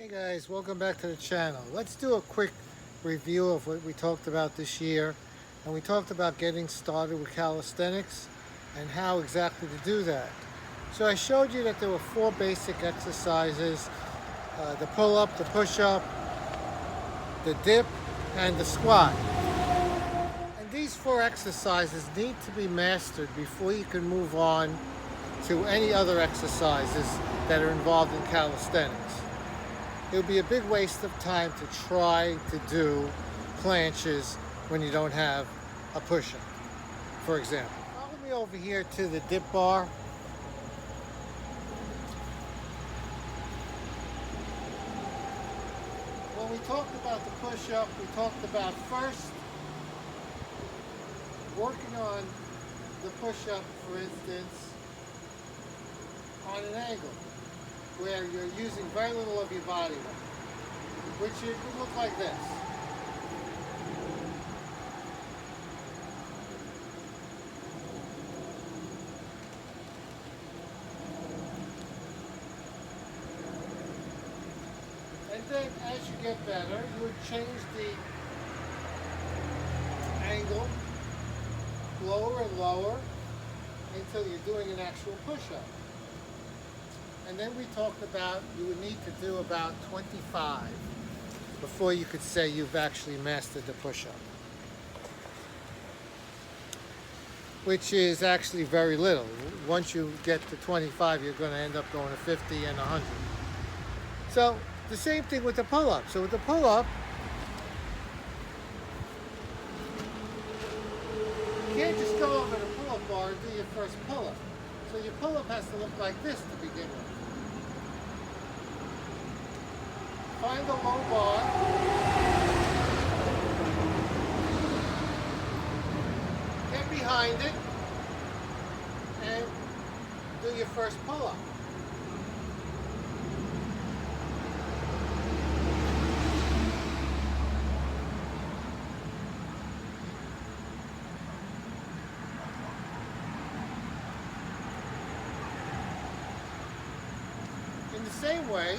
Hey guys, welcome back to the channel. Let's do a quick review of what we talked about this year. And we talked about getting started with calisthenics and how exactly to do that. So I showed you that there were 4 basic exercises, the pull-up, the push-up, the dip, and the squat. And these 4 exercises need to be mastered before you can move on to any other exercises that are involved in calisthenics. It would be a big waste of time to try to do planches when you don't have a push-up, for example. Follow me over here to the dip bar. When we talked about the push-up, we talked about first working on the push-up, for instance, on an angle where you're using very little of your body weight, which it would look like this. And then as you get better, you would change the angle lower and lower until you're doing an actual push-up. And then we talked about you would need to do about 25 before you could say you've actually mastered the push-up, which is actually very little. Once you get to 25, you're going to end up going to 50 and 100. So the same thing with the pull-up. So with the pull-up, you can't just go over the pull-up bar and do your first pull-up. So your pull-up has to look like this to begin with. Find the low bar. Get behind it and do your first pull-up. In the same way,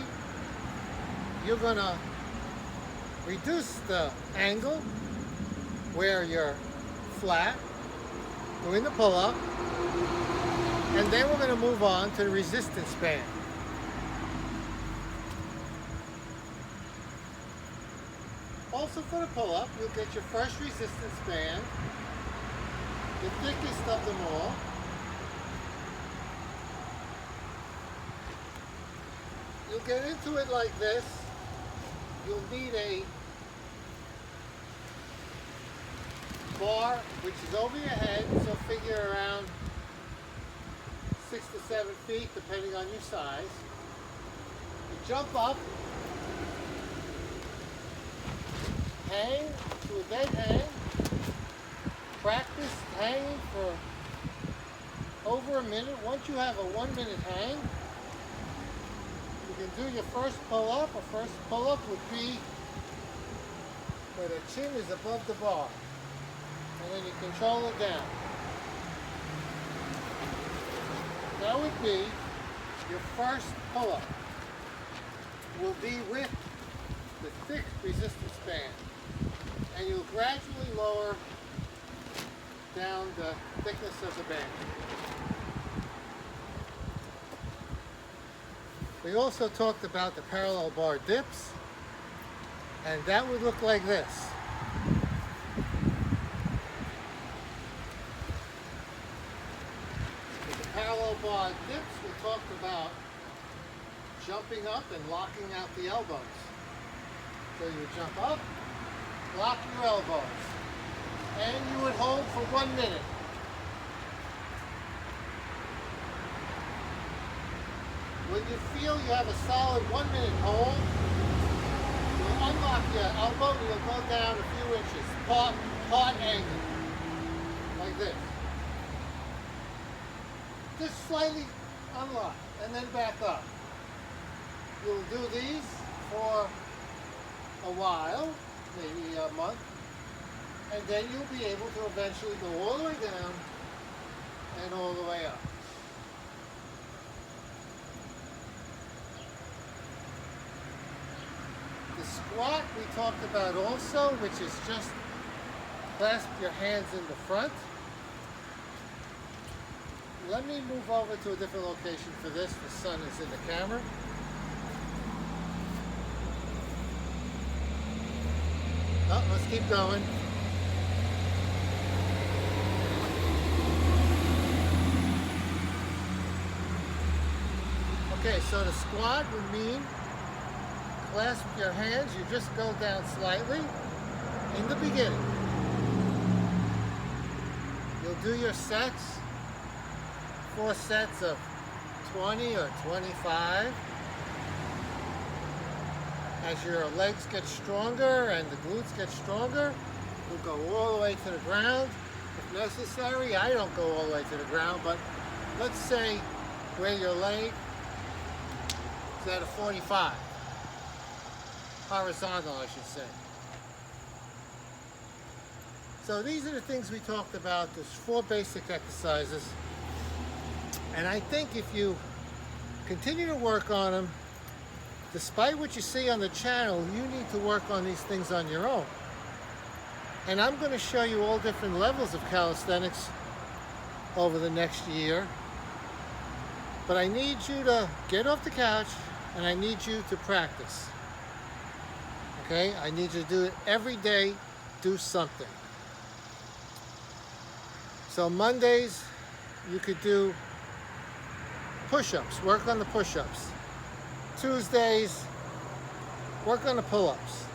you're going to reduce the angle where you're flat, doing the pull-up, and then we're going to move on to the resistance band. Also for the pull-up, you'll get your first resistance band, the thickest of them all. You'll get into it like this. You'll need a bar which is over your head, so figure around 6 to 7 feet depending on your size. You jump up, hang to a dead hang, practice hanging for over a minute. Once you have a 1-minute hang, you can do your first pull-up. A first pull-up would be where the chin is above the bar. And then you control it down. That would be your first pull-up. Will be with the thick resistance band. And you'll gradually lower down the thickness of the band. We also talked about the parallel bar dips, and that would look like this. With the parallel bar dips, we talked about jumping up and locking out the elbows. So you would jump up, lock your elbows, and you would hold for 1 minute. When you feel you have a solid 1-minute hold, you'll unlock your elbow and you'll go down a few inches, part angle, like this. Just slightly unlock and then back up. You'll do these for a while, maybe a month, and then you'll be able to eventually go all the way down and all the way up. squat we talked about also, which is just clasp your hands in the front. Let me move over to a different location for this. The sun is in the camera. Oh, let's keep going. Okay, so the squat would mean clasp your hands. You just go down slightly in the beginning. You'll do your sets, 4 sets of 20 or 25. As your legs get stronger and the glutes get stronger, you'll go all the way to the ground. If necessary, I don't go all the way to the ground, but let's say where your leg is at a 45. Horizontal, I should say. So these are the things we talked about. There's 4 basic exercises. And I think if you continue to work on them, despite what you see on the channel, you need to work on these things on your own. And I'm going to show you all different levels of calisthenics over the next year. But I need you to get off the couch and I need you to practice. Okay? I need you to do it every day. Do something. So Mondays, you could do push-ups. Work on the push-ups. Tuesdays, work on the pull-ups.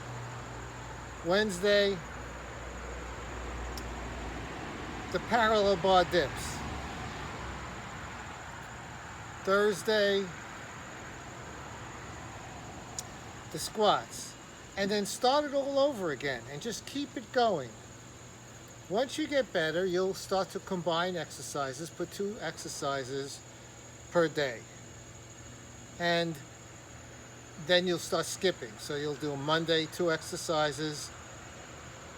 Wednesday, the parallel bar dips. Thursday, the squats. And then start it all over again and just keep it going. Once you get better, you'll start to combine exercises, put 2 exercises per day. And then you'll start skipping. So you'll do Monday 2 exercises,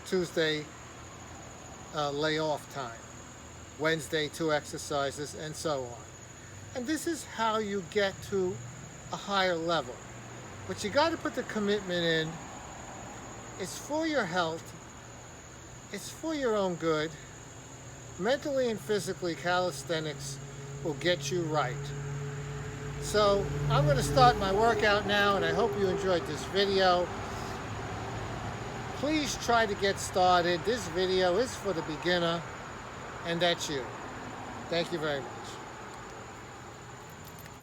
Tuesday lay off time, Wednesday 2 exercises, and so on. And this is how you get to a higher level. But you got to put the commitment in. It's for your health. It's for your own good. Mentally and physically, calisthenics will get you right. So I'm going to start my workout now, and I hope you enjoyed this video. Please try to get started. This video is for the beginner, and that's you. Thank you very much.